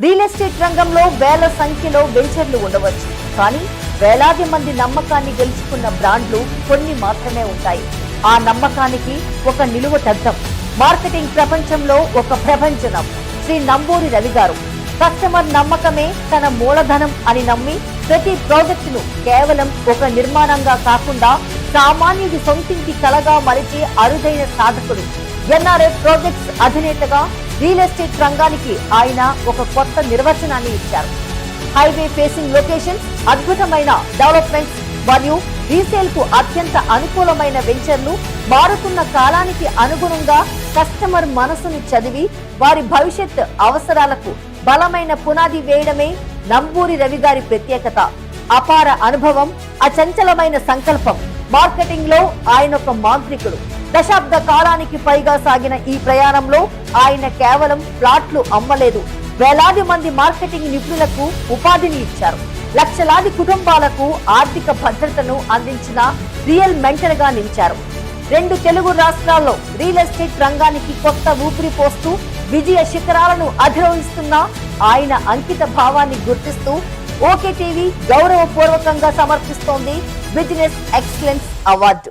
Real estate రంగంలో వేల సంఖ్యలో వెంచర్లు ఉండవచ్చు, కానీ వేలాది మంది నమ్మకాన్ని గెలుచుకున్న బ్రాండ్లు కొన్ని మాత్రమే ఉంటాయి. ఆ నమ్మకానికి ఒక నిలువటద్దం, మార్కెటింగ్ ప్రపంచంలో ఒక ప్రభంజనం. శ్రీ నంబూరి రవి గారు కస్టమర్ నమ్మకమే తన మూలధనం అని నమ్మి ప్రతి ప్రాజెక్ట్ ను కేవలం ఒక నిర్మాణంగా కాకుండా సామాన్యుడి సొంతింటి కలగా మలిచే అరుదైన సాధకుడు. ఎన్ఆర్ఐ ప్రాజెక్ట్స్ అధినేతగా రియల్ ఎస్టేట్ రంగానికి ఆయన ఒక కొత్త నిర్వచనాన్ని ఇచ్చారు. హైవే ఫేసింగ్ లొకేషన్స్, అద్భుతమైన డెవలప్మెంట్స్ మరియు రీసేల్ కు అత్యంత అనుకూలమైన వెంచర్లు, మారుతున్న కాలానికి అనుగుణంగా కస్టమర్ మనసును చదివి వారి భవిష్యత్ అవసరాలకు బలమైన పునాది వేయడమే నంబూరి రవి గారి ప్రత్యేకత. అపార అనుభవం, అచంచలమైన సంకల్పం. మార్కెటింగ్ లో ఆయన ఒక మాంత్రికుడు. దశాబ్ద కాలానికి పైగా సాగిన ఈ ప్రయాణంలో ఆయన కేవలం ప్లాట్లు అమ్మలేదు, వేలాది మంది మార్కెటింగ్ నిపుణులకు ఉపాధిని ఇచ్చారు. లక్షలాది కుటుంబాలకు ఆర్థిక భద్రతను అందించిన రియల్ మెంటర్ గా నిలిచారు. 2 తెలుగు రాష్ట్రాల్లో రియల్ ఎస్టేట్ రంగానికి కొత్త ఊపిరి పోస్తూ విజయ శిఖరాలను అధిరోహిస్తున్న ఆయన అంకిత భావాన్ని గుర్తిస్తూ ఓకే టీవీ గౌరవపూర్వకంగా సమర్పిస్తోంది బిజినెస్ ఎక్సలెన్స్ అవార్డు.